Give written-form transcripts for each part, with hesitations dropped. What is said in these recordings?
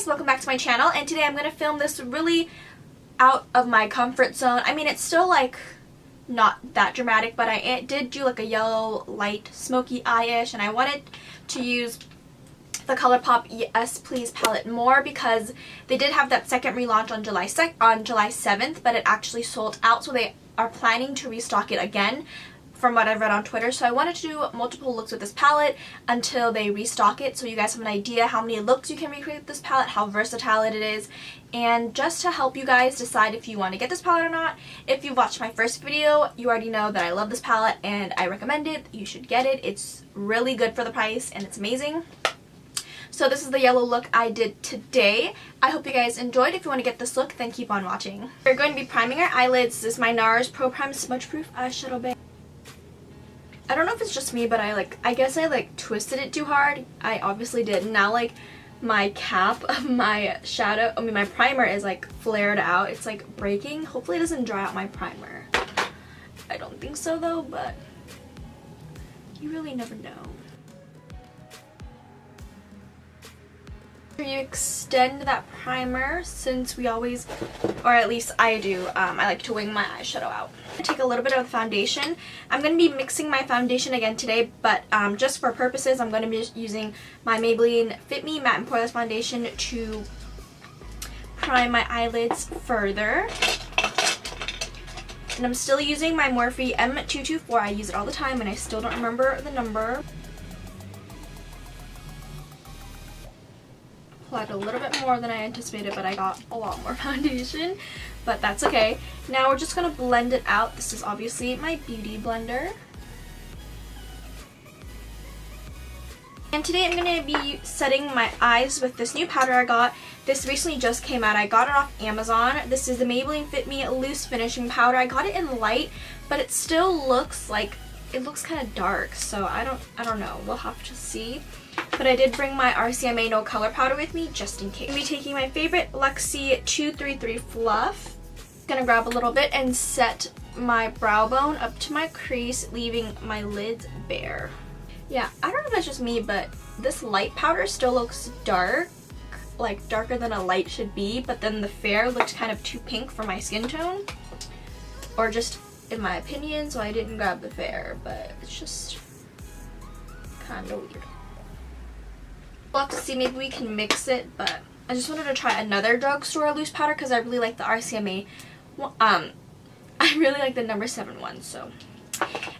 guys, welcome back to my channel, and today I'm going to film this really out of my comfort zone. I mean, it's still like not that dramatic, but I did do like a yellow light smoky eye-ish, and I wanted to use the ColourPop Yes Please palette more because they did have that second relaunch on July 7th, but it actually sold out, so they are planning to restock it again from what I've read on Twitter. So I wanted to do multiple looks with this palette until they restock it, so you guys have an idea how many looks you can recreate with this palette, how versatile it is, and just to help you guys decide if you want to get this palette or not. If you've watched my first video, you already know that I love this palette and I recommend it. You should get it. It's really good for the price and it's amazing. So this is the yellow look I did today. I hope you guys enjoyed. If you want to get this look, then keep on watching. We're going to be priming our eyelids. This is my Nars Pro Prime Smudge Proof Eyeshadow Base. I don't know if it's just me, but I guess I twisted it too hard. I obviously did. Now my cap of my my primer is flared out. It's breaking. Hopefully it doesn't dry out my primer. I don't think so though, but you really never know. You extend that primer, since we always, or at least I do, I like to wing my eyeshadow out. I take a little bit of the foundation. I'm going to be mixing my foundation again today, but just for purposes, I'm going to be using my Maybelline Fit Me Matte and Poreless Foundation to prime my eyelids further. And I'm still using my Morphe M224. I use it all the time and I still don't remember the number. Applied a little bit more than I anticipated, but I got a lot more foundation, but that's okay. Now we're just going to blend it out. This is obviously my beauty blender. And today I'm going to be setting my eyes with this new powder I got. This recently just came out. I got it off Amazon. This is the Maybelline Fit Me Loose Finishing Powder. I got it in light, but it still looks kind of dark, so I don't know. We'll have to see. But I did bring my RCMA No Color Powder with me just in case. I'm going to be taking my favorite Luxie 233 Fluff. Gonna grab a little bit and set my brow bone up to my crease, leaving my lids bare. Yeah, I don't know if that's just me, but this light powder still looks dark, darker than a light should be, but then the fair looked kind of too pink for my skin tone, or just in my opinion, so I didn't grab the fair, but it's just kind of weird. We'll have to see, maybe we can mix it, but I just wanted to try another drugstore loose powder because I really like the RCMA. I really like the number 7 one, so.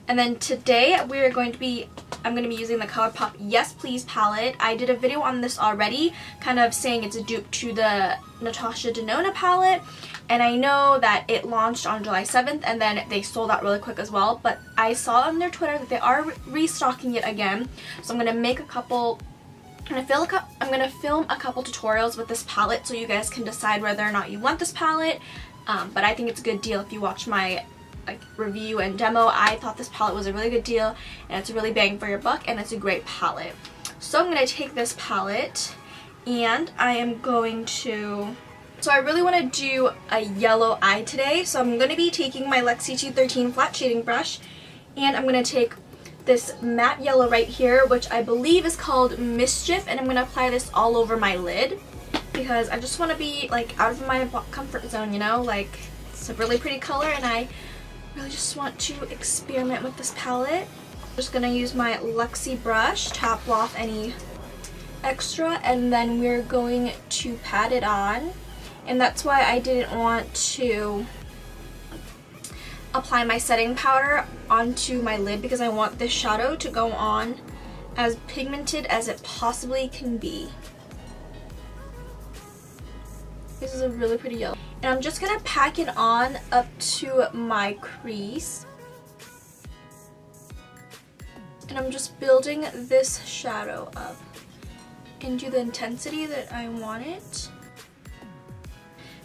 And then today I'm going to be using the ColourPop Yes Please palette. I did a video on this already, kind of saying it's a dupe to the Natasha Denona palette, and I know that it launched on July 7th and then they sold out really quick as well, but I saw on their Twitter that they are restocking it again, so I'm going to make a couple. I'm going to film a couple tutorials with this palette so you guys can decide whether or not you want this palette, but I think it's a good deal. If you watch my review and demo, I thought this palette was a really good deal and it's really bang for your buck and it's a great palette. So I'm going to take this palette and I am going to, so I really want to do a yellow eye today, so I'm going to be taking my Luxie 213 flat shading brush and I'm going to take this matte yellow right here, which I believe is called Mischief, and I'm going to apply this all over my lid because I just want to be out of my comfort zone, you know, it's a really pretty color and I really just want to experiment with this palette. I'm just going to use my Luxie brush, tap off any extra, and then we're going to pat it on, and that's why I didn't want to apply my setting powder onto my lid, because I want this shadow to go on as pigmented as it possibly can be. This is a really pretty yellow. And I'm just going to pack it on up to my crease. And I'm just building this shadow up into the intensity that I want it.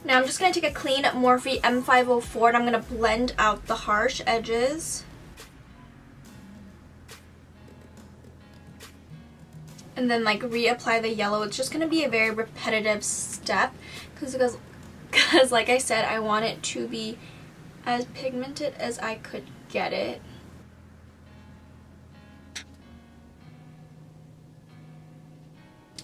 Now I'm just going to take a clean Morphe M504 and I'm going to blend out the harsh edges. And then reapply the yellow. It's just going to be a very repetitive step because like I said, I want it to be as pigmented as I could get it.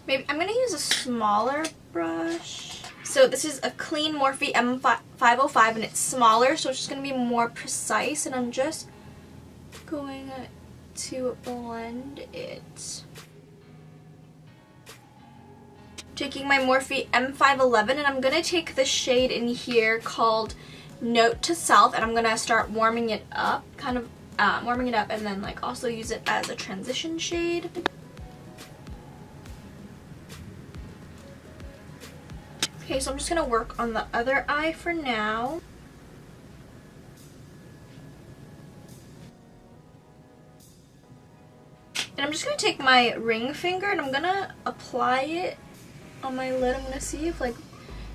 Maybe I'm gonna use a smaller brush. So this is a clean Morphe M505 and it's smaller, so it's just gonna be more precise, and I'm just going to blend it. Taking my Morphe M511, and I'm gonna take the shade in here called Note to Self, and I'm gonna start warming it up, kind of warming it up, and then like also use it as a transition shade. Okay, so I'm just gonna work on the other eye for now. And I'm just gonna take my ring finger and I'm gonna apply it on my lid. I'm gonna see if like,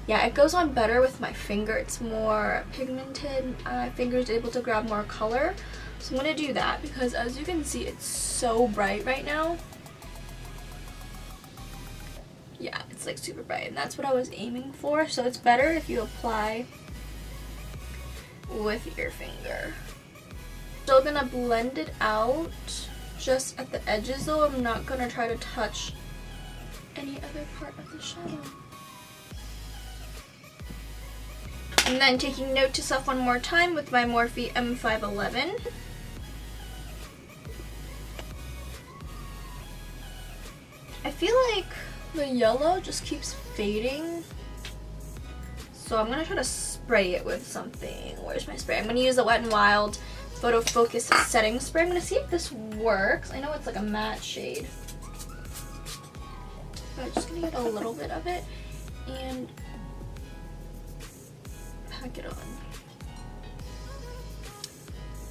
yeah, it goes on better with my finger. It's more pigmented. My finger is able to grab more color. So I'm gonna do that because as you can see, it's so bright right now. Yeah, it's like super bright, and that's what I was aiming for. So it's better if you apply with your finger. Still gonna blend it out just at the edges though. I'm not gonna try to touch any other part of the shadow. And then taking Note to Self one more time with my Morphe M511. I feel like the yellow just keeps fading, so I'm gonna try to spray it with something. Where's my spray? I'm gonna use the Wet n Wild PhotoFocus setting spray. I'm gonna see if this works. I know it's like a matte shade, but I'm just gonna get a little bit of it and pack it on.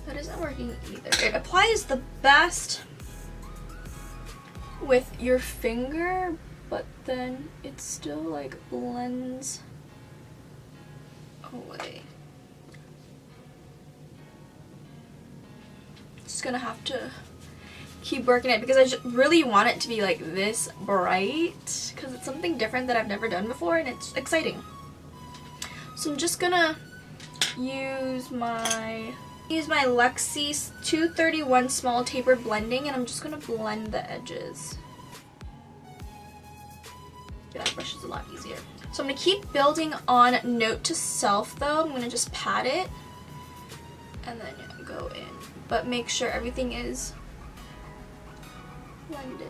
That isn't working either. It applies the best with your finger, but then it still like blends away. Just gonna have to keep working it because I just really want it to be like this bright because it's something different that I've never done before and it's exciting. So I'm just gonna use my Luxie 231 small taper blending, and I'm just gonna blend the edges. That brush is a lot easier. So I'm gonna keep building on Note to Self though. I'm gonna just pat it and then go in, but make sure everything is blended.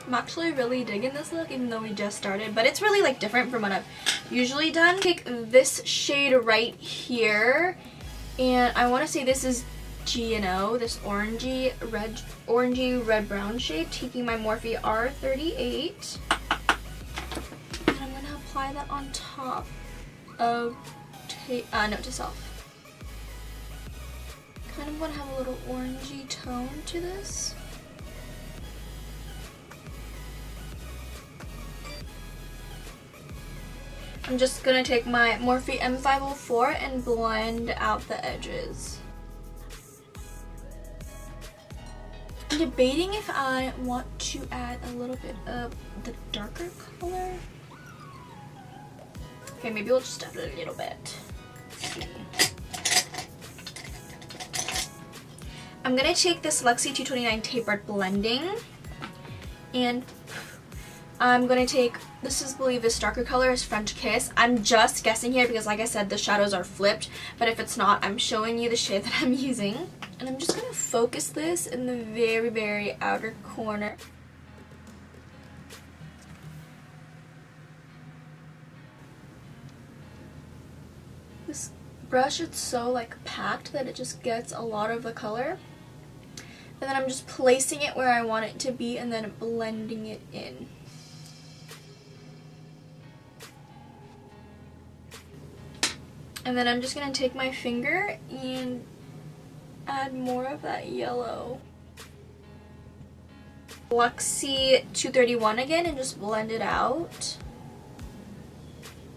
I'm actually really digging this look even though we just started, but it's really like different from what I've usually done. Take this shade right here, and I want to say this is G&O, this orangey red brown shade. Taking my Morphe R38, and I'm gonna apply that on top of Note to Self. Kind of want to have a little orangey tone to this. I'm just gonna take my Morphe M504 and blend out the edges. I'm debating if I want to add a little bit of the darker color. Okay, maybe we'll just add a little bit. Let's see. I'm gonna take this Luxie 229 tapered blending, and I'm gonna take, I believe this darker color is French Kiss. I'm just guessing here because like I said, the shadows are flipped, but if it's not, I'm showing you the shade that I'm using. And I'm just gonna focus this in the very, very outer corner. This brush, it's so like packed that it just gets a lot of the color. And then I'm just placing it where I want it to be and then blending it in. And then I'm just going to take my finger and add more of that yellow. Luxie 231 again and just blend it out.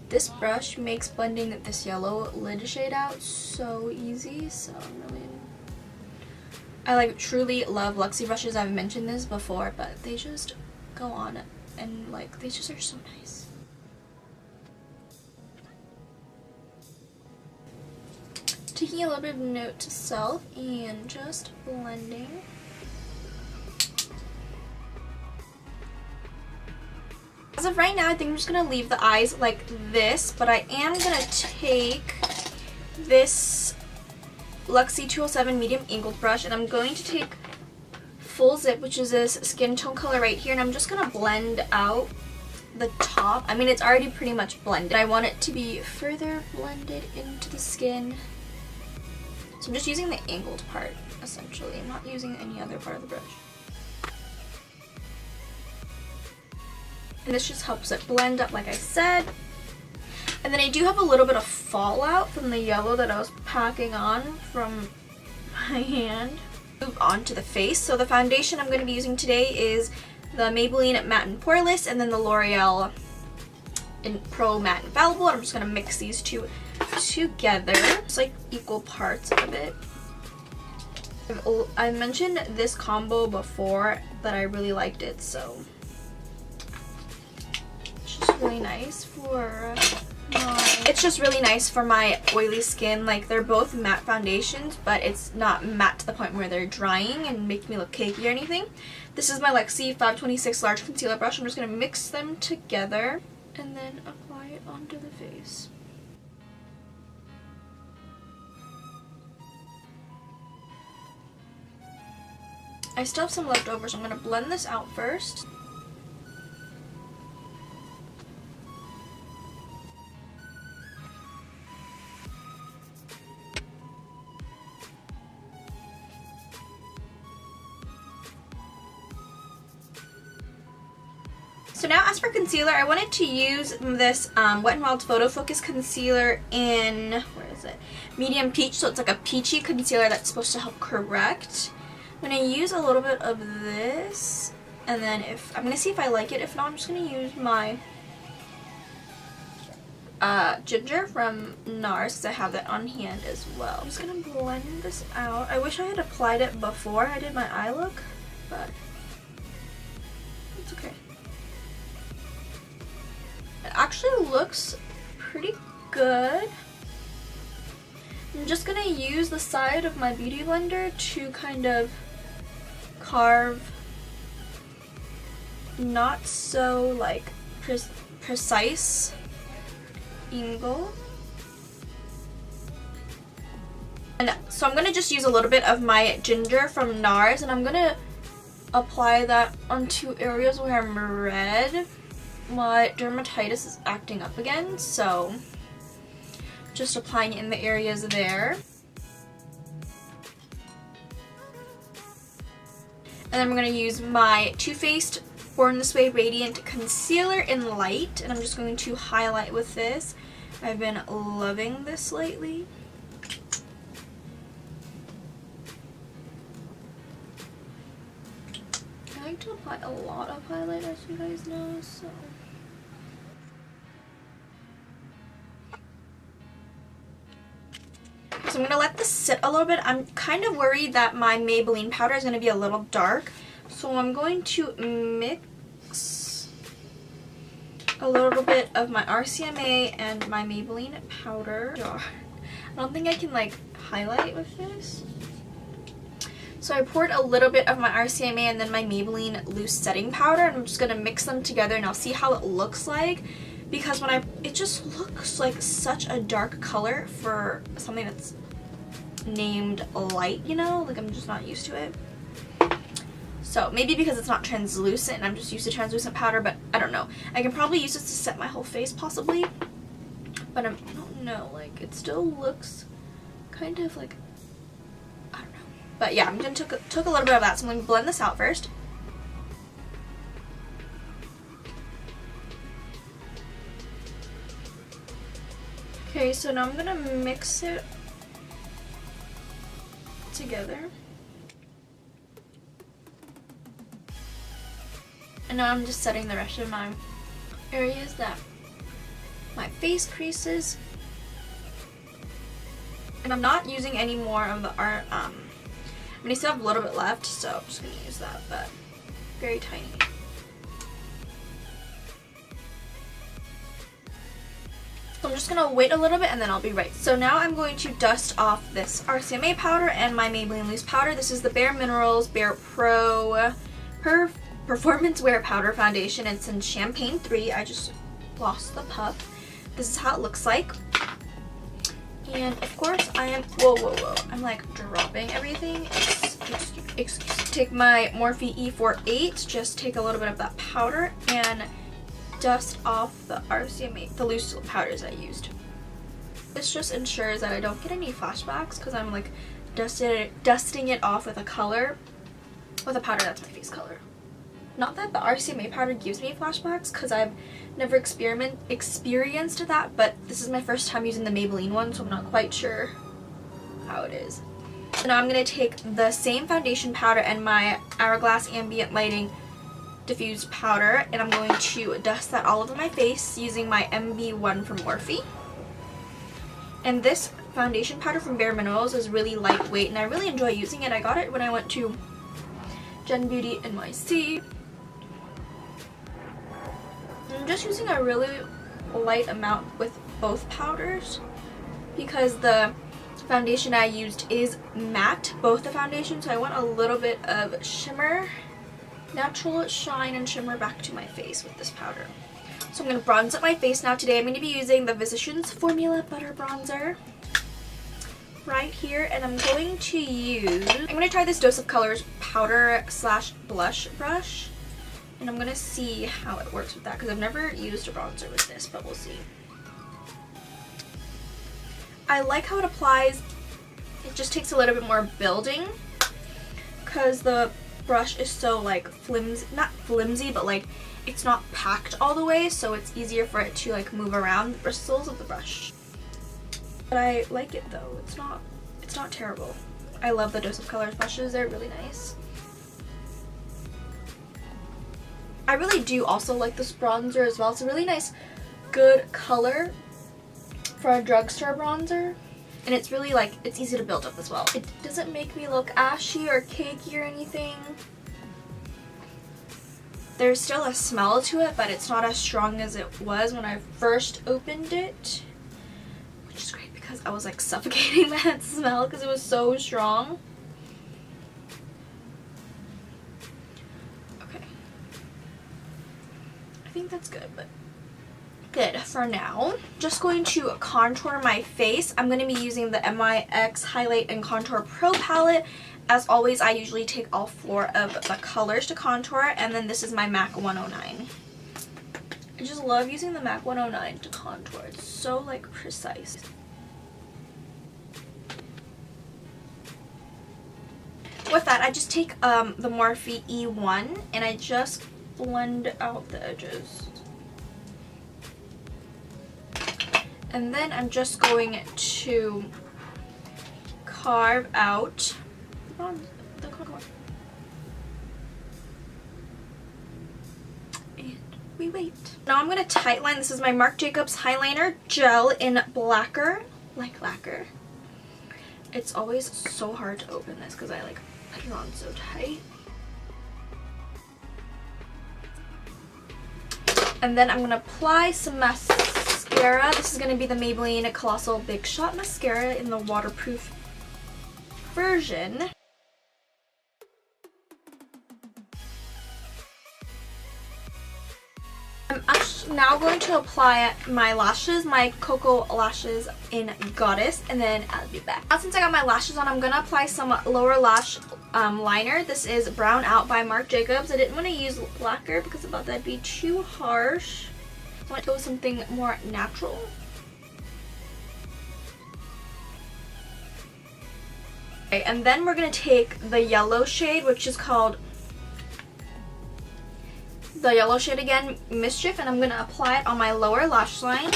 This brush makes blending this yellow lid shade out so easy, so I like truly love Luxie brushes. I've mentioned this before, but they just go on and like they just are so nice. taking a little bit of note to self and just blending. As of right now, I think I'm just going to leave the eyes like this, but I am going to take this Luxie 207 medium angled brush, and I'm going to take Full Zip, which is this skin tone color right here, and I'm just going to blend out the top. I mean, it's already pretty much blended. I want it to be further blended into the skin. So I'm just using the angled part, essentially. I'm not using any other part of the brush. And this just helps it blend up, like I said. And then I do have a little bit of fallout from the yellow that I was packing on from my hand. Move on to the face. So the foundation I'm going to be using today is the Maybelline Matte and Poreless, and then the L'Oreal Pro Matte Infallible. I'm just going to mix these two together. It's like equal parts of it. I mentioned this combo before that I really liked it, so it's just really nice for my oily skin. Like, they're both matte foundations, but it's not matte to the point where they're drying and make me look cakey or anything. This is my Luxie 526 large concealer brush. I'm just going to mix them together and then apply it onto the face. I still have some left over, so I'm going to blend this out first. So now, as for concealer, I wanted to use this Wet n Wild PhotoFocus concealer in, where is it? Medium Peach, so it's like a peachy concealer that's supposed to help correct. I'm going to use a little bit of this, and then I'm going to see if I like it. If not, I'm just going to use my ginger from Nars, because I have that on hand as well. I'm just going to blend this out. I wish I had applied it before I did my eye look, but it's okay. It actually looks pretty good. I'm just going to use the side of my beauty blender to kind of carve not so like precise angle. And so I'm going to just use a little bit of my ginger from Nars, and I'm going to apply that onto areas where I'm red. My dermatitis is acting up again, so just applying it in the areas there. And then I'm going to use my Too Faced Born This Way Radiant Concealer in Light, and I'm just going to highlight with this. I've been loving this lately. I like to apply a lot of highlight, as you guys know, so I'm going to let this sit a little bit. I'm kind of worried that my Maybelline powder is going to be a little dark, so I'm going to mix a little bit of my RCMA and my Maybelline powder. I don't think I can like highlight with this. So I poured a little bit of my RCMA and then my Maybelline loose setting powder, and I'm just going to mix them together and I'll see how it looks like. Because it just looks like such a dark color for something that's named light, you know? Like, I'm just not used to it. So maybe because it's not translucent and I'm just used to translucent powder, but I don't know. I can probably use this to set my whole face possibly, but I don't know. Like, it still looks kind of like, I don't know. But yeah, I'm gonna took a little bit of that, so I'm gonna blend this out first. Okay, so now I'm gonna mix it together. And now I'm just setting the rest of my areas that my face creases. And I'm not using any more of the art. I mean, I still have a little bit left, so I'm just gonna use that, but very tiny. I'm just going to wait a little bit and then I'll be right. So now I'm going to dust off this RCMA powder and my Maybelline loose powder. This is the Bare Minerals Bare Pro Performance Wear Powder Foundation. It's in Champagne 3. I just lost the puff. This is how it looks like. And of course I am, whoa. I'm like dropping everything. Take my Morphe E48, just take a little bit of that powder and dust off the RCMA, the loose powders I used. This just ensures that I don't get any flashbacks because I'm like dusting it off with a powder that's my face color. Not that the RCMA powder gives me flashbacks because I've never experienced that, but this is my first time using the Maybelline one, so I'm not quite sure how it is. So now I'm going to take the same foundation powder and my Hourglass Ambient Lighting Diffused powder, and I'm going to dust that all over my face using my MB1 from Morphe. And this foundation powder from Bare Minerals is really lightweight and I really enjoy using it. I got it when I went to Gen Beauty NYC. I'm just using a really light amount with both powders because the foundation I used is matte, both the foundations, so I want a little bit of shimmer, natural shine and shimmer back to my face with this powder. So I'm going to bronze up my face now. Today I'm going to be using the Physicians Formula Butter Bronzer right here, and I'm going to try this Dose of Colors powder slash blush brush, and I'm going to see how it works with that because I've never used a bronzer with this, but we'll see. I like how it applies. It just takes a little bit more building because the brush is so like flimsy, not flimsy, but like it's not packed all the way, so it's easier for it to like move around the bristles of the brush. But I like it though. It's not terrible. I love the Dose of Colors brushes. They're really nice. I really do also like this bronzer as well. It's a really nice, good color for a drugstore bronzer, and it's really like, it's easy to build up as well. It doesn't make me look ashy or cakey or anything. There's still a smell to it, but it's not as strong as it was when I first opened it, which is great because I was like suffocating that smell because it was so strong. Okay, I think that's good, but good for now. Just going to contour my face. I'm going to be using the MIX Highlight and Contour Pro palette. As always, I usually take all 4 of the colors to contour, and then this is my MAC 109. I just love using the MAC 109 to contour. It's so like precise. With that, I just take the Morphe E1 and I just blend out the edges. And then I'm just going to carve out the contour. And we wait. Now I'm going to tightline. This is my Marc Jacobs Highliner Gel in Blacquer. Like lacquer. It's always so hard to open this because I like put it on so tight. And then I'm going to apply some mascara. This is going to be the Maybelline Colossal Big Shot Mascara in the waterproof version. I'm actually now going to apply my lashes, my Cocoa Lashes in Goddess, and then I'll be back. Now since I got my lashes on, I'm going to apply some lower lash liner. This is Brown Out by Marc Jacobs. I didn't want to use Blacquer because I thought that'd be too harsh. I want to go with something more natural. Okay, and then we're going to take the yellow shade, which is called the yellow shade again, Mischief, and I'm going to apply it on my lower lash line,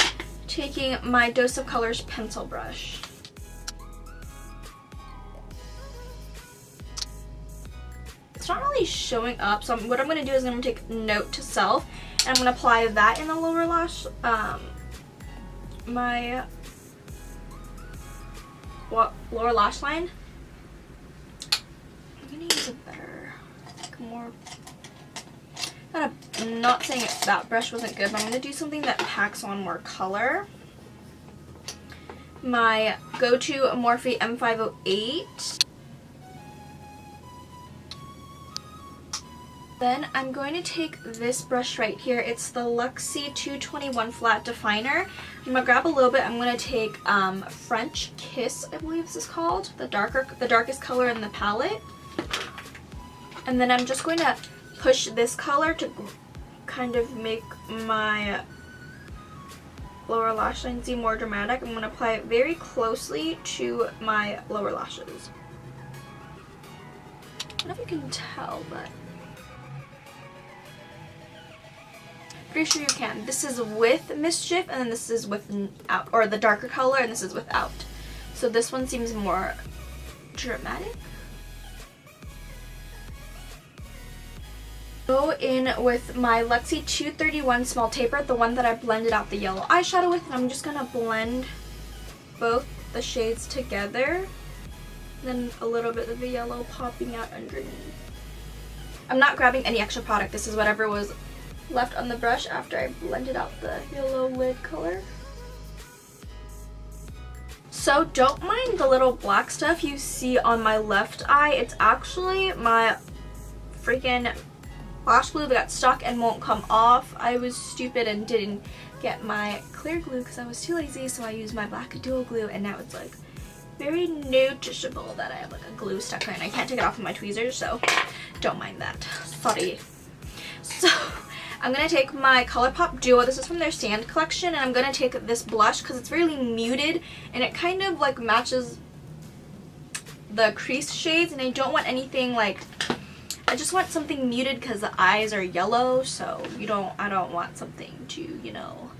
taking my Dose of Colors pencil brush. It's not really showing up, so what I'm going to do is I'm going to take Note to Self, and I'm going to apply that in the lower lash, my lower lash line. I'm going to use a better, like more, I'm not saying that brush wasn't good, but I'm going to do something that packs on more color. my go-to Morphe M508. Then I'm going to take this brush right here. It's the Luxie 221 Flat Definer. I'm gonna grab a little bit. I'm gonna take French Kiss, I believe this is called, the darkest color in the palette. And then I'm just going to push this color to kind of make my lower lash line seem more dramatic. I'm gonna apply it very closely to my lower lashes. I don't know if you can tell, but pretty sure you can. This is with Mischief, and then this is without, or the darker color, and this is without. So this one seems more dramatic. Go in with my Luxie 231 Small Taper, the one that I blended out the yellow eyeshadow with, and I'm just gonna blend both the shades together. Then a little bit of the yellow popping out underneath. I'm not grabbing any extra product. This is whatever was left on the brush after I blended out the yellow lid color. So don't mind the little black stuff you see on my left eye. It's actually my freaking lash glue that got stuck and won't come off. I was stupid and didn't get my clear glue because I was too lazy, so I used my black dual glue, and now it's like very noticeable that I have like a glue stuck there and I can't take it off with my tweezers, so don't mind that. Sorry. So I'm going to take my ColourPop Duo. This is from their Sand collection, and I'm going to take this blush because it's really muted and it kind of like matches the crease shades, and I don't want anything like, I just want something muted because the eyes are yellow, so I don't want something too, you know,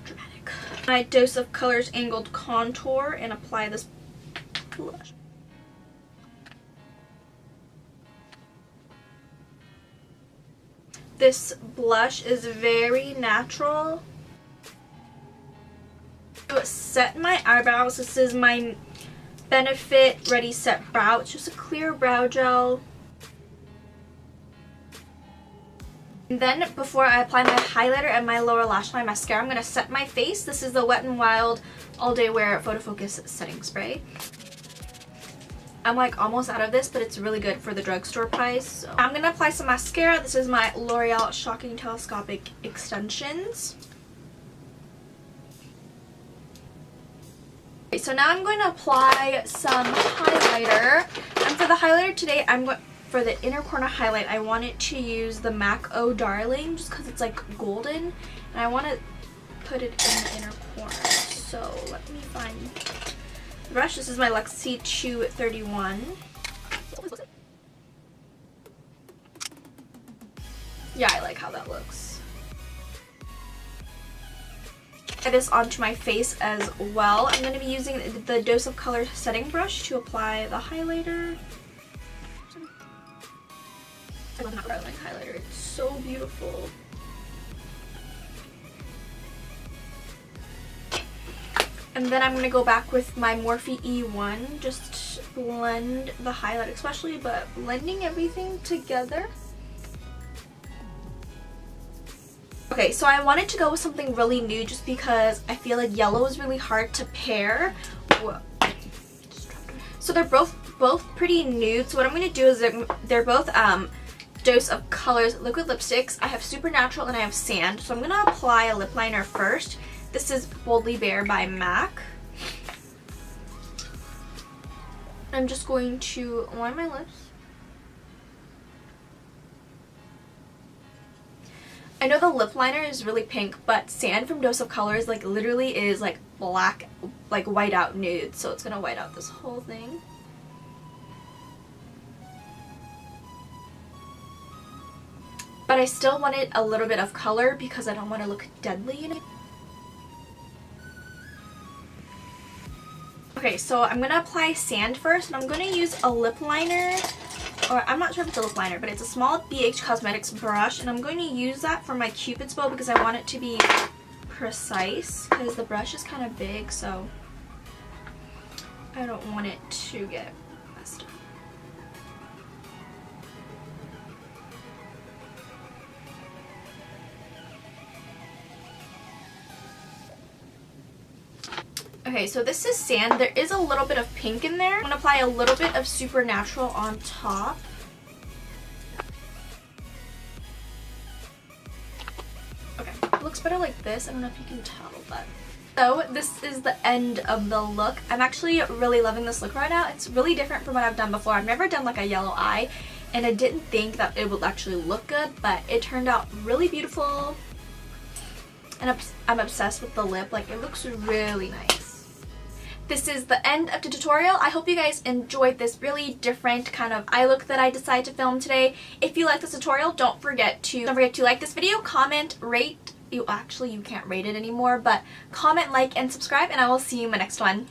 dramatic. My Dose of Colors Angled Contour and apply this blush. This blush is very natural. To set my eyebrows, this is my Benefit Ready Set Brow. It's just a clear brow gel. And then before I apply my highlighter and my lower lash line mascara, I'm going to set my face. This is the Wet n Wild All Day Wear PhotoFocus Setting Spray. I'm like almost out of this, but it's really good for the drugstore price. So I'm going to apply some mascara. This is my L'Oreal Shocking Telescopic Extensions. Okay, so now I'm going to apply some highlighter. And for the highlighter today, for the inner corner highlight, I wanted to use the MAC Oh Darling just because it's like golden. And I want to put it in the inner corner. So let me find the brush. This is my Luxie 231. Yeah, I like how that looks. Get this onto my face as well. I'm going to be using the Dose of Color setting brush to apply the highlighter. I love that darling highlighter. It's so beautiful. And then I'm going to go back with my Morphe E1, just blend the highlight especially, but blending everything together. Okay, so I wanted to go with something really nude just because I feel like yellow is really hard to pair. So they're both pretty nude, so what I'm going to do is they're both Dose of Colors liquid lipsticks. I have Supernatural and I have Sand, so I'm going to apply a lip liner first. This is Boldly Bare by MAC. I'm just going to line my lips. I know the lip liner is really pink, but Sand from Dose of Colors like literally is like black, like white out nude, so it's gonna white out this whole thing. But I still wanted a little bit of color because I don't want to look deadly in it. Okay, so I'm going to apply Sand first, and I'm going to use a lip liner, or I'm not sure if it's a lip liner, but it's a small BH Cosmetics brush, and I'm going to use that for my Cupid's bow because I want it to be precise, because the brush is kind of big, so I don't want it to get messed up. Okay, so this is Sand. There is a little bit of pink in there. I'm going to apply a little bit of Supernatural on top. Okay, it looks better like this. I don't know if you can tell, but... So this is the end of the look. I'm actually really loving this look right now. It's really different from what I've done before. I've never done like a yellow eye, and I didn't think that it would actually look good, but it turned out really beautiful. And I'm obsessed with the lip. Like, it looks really nice. This is the end of the tutorial. I hope you guys enjoyed this really different kind of eye look that I decided to film today. If you like this tutorial, don't forget to like this video, comment, rate. You can't rate it anymore, but comment, like, and subscribe, and I will see you in my next one.